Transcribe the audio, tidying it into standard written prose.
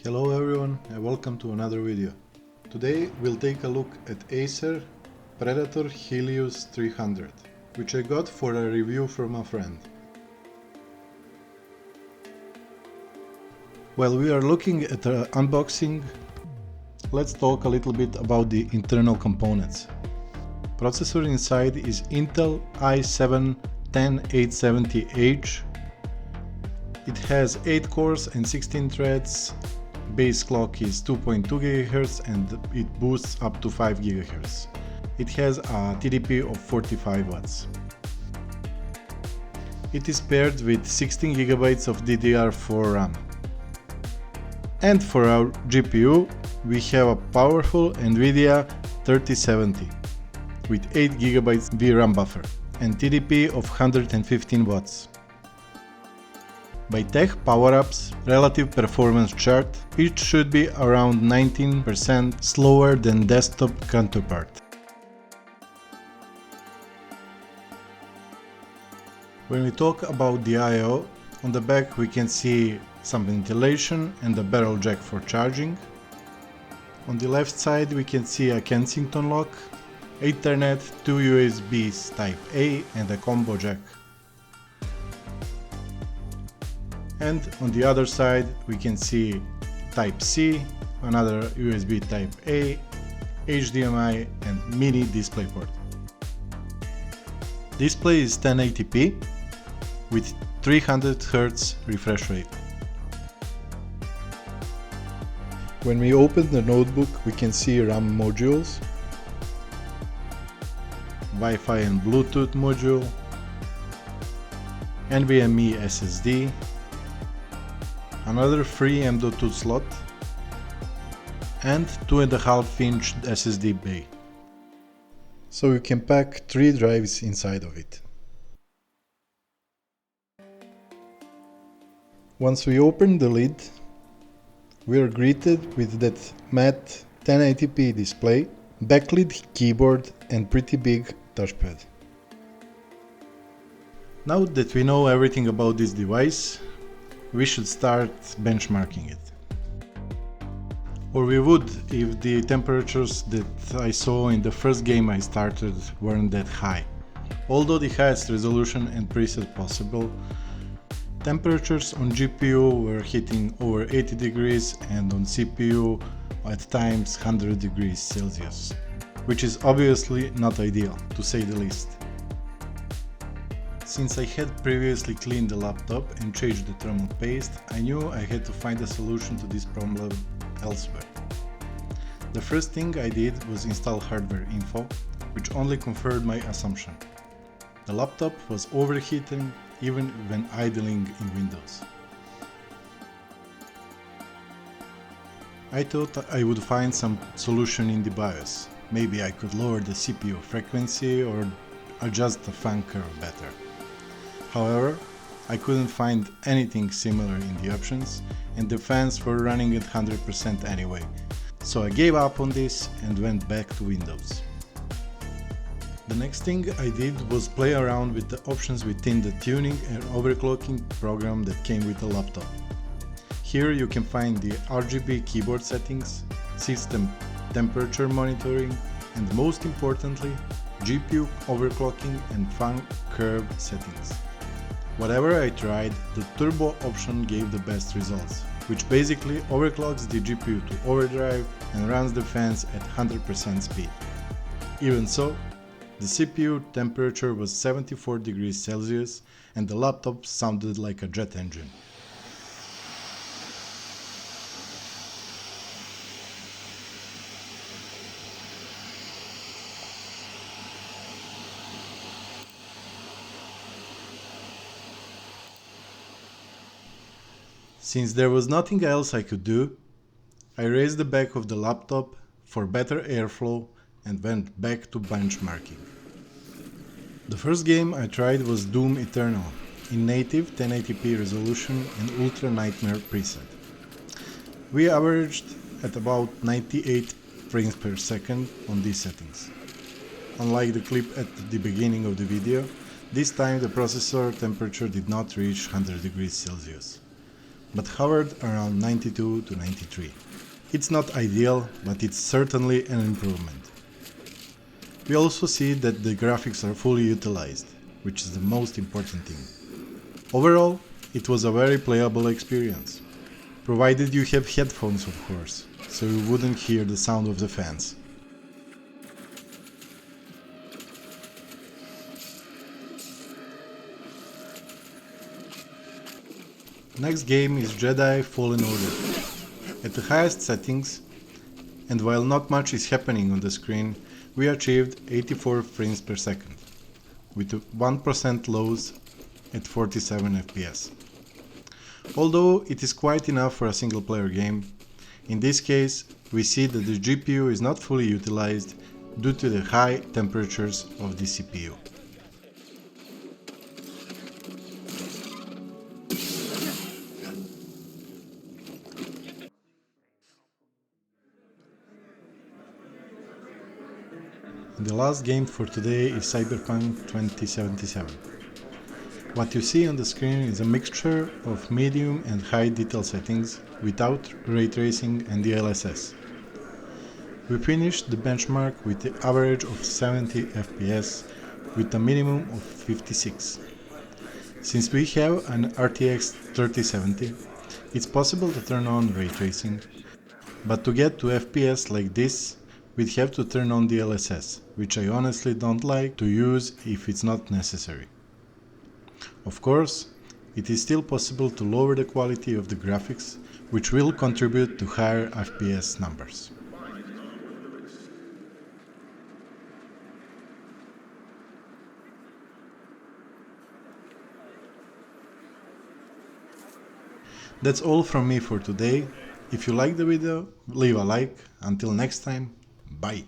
Hello everyone and welcome to another video. Today we'll take a look at Acer Predator Helios 300, which I got for a review from a friend. While we are looking at the unboxing, let's talk a little bit about the internal components. Processor inside is Intel i7-10870H. It has 8 cores and 16 threads. Base clock is 2.2 GHz and it boosts up to 5 GHz. It has a TDP of 45 watts. It is paired with 16 GB of DDR4 RAM. And for our GPU, we have a powerful NVIDIA 3070 with 8 GB VRAM buffer and TDP of 115 watts. By tech power-ups relative performance chart, it should be around 19% slower than desktop counterpart. When we talk about the I/O, on the back we can see some ventilation and a barrel jack for charging. On the left side we can see a Kensington lock, Ethernet, 2 USBs Type A and a combo jack. And on the other side we can see Type C, another USB Type A, HDMI and mini DisplayPort. Display is 1080p with 300 Hz refresh rate. When we open the notebook we can see RAM modules, Wi-Fi and Bluetooth module, NVMe SSD, another free M.2 slot and 2.5-inch SSD bay. So you can pack 3 drives inside of it. Once we open the lid, we are greeted with that matte 1080p display, backlit keyboard and pretty big touchpad. Now that we know everything about this device, we should start benchmarking it. Or we would if the temperatures that I saw in the first game I started weren't that high. Although the highest resolution and preset possible, temperatures on GPU were hitting over 80 degrees and on CPU at times 100 degrees Celsius, which is obviously not ideal, to say the least. Since I had previously cleaned the laptop and changed the thermal paste, I knew I had to find a solution to this problem elsewhere. The first thing I did was install hardware info, which only confirmed my assumption. The laptop was overheating even when idling in Windows. I thought I would find some solution in the BIOS. Maybe I could lower the CPU frequency or adjust the fan curve better. However, I couldn't find anything similar in the options and the fans were running at 100% anyway, so I gave up on this and went back to Windows. The next thing I did was play around with the options within the tuning and overclocking program that came with the laptop. Here you can find the RGB keyboard settings, system temperature monitoring and most importantly, GPU overclocking and fan curve settings. Whatever I tried, the turbo option gave the best results, which basically overclocks the GPU to overdrive and runs the fans at 100% speed. Even so, the CPU temperature was 74 degrees Celsius and the laptop sounded like a jet engine. Since there was nothing else I could do, I raised the back of the laptop for better airflow and went back to benchmarking. The first game I tried was Doom Eternal in native 1080p resolution and Ultra Nightmare preset. We averaged at about 98 frames per second on these settings. Unlike the clip at the beginning of the video, this time the processor temperature did not reach 100 degrees Celsius. but hovered around 92 to 93. It's not ideal, but it's certainly an improvement. We also see that the graphics are fully utilized, which is the most important thing. Overall, it was a very playable experience, provided you have headphones of course, so you wouldn't hear the sound of the fans. Next game is Jedi Fallen Order. At the highest settings, and while not much is happening on the screen, we achieved 84 frames per second, with 1% lows at 47 FPS. Although it is quite enough for a single player game, in this case we see that the GPU is not fully utilized due to the high temperatures of the CPU. The last game for today is Cyberpunk 2077. What you see on the screen is a mixture of medium and high detail settings without ray tracing and DLSS. We finished the benchmark with the average of 70 FPS with a minimum of 56. Since we have an RTX 3070, it's possible to turn on ray tracing, but to get to FPS like this, we'd have to turn on DLSS, which I honestly don't like to use if it's not necessary. Of course, it is still possible to lower the quality of the graphics, which will contribute to higher FPS numbers. That's all from me for today. If you liked the video, leave a like. Until next time, bye!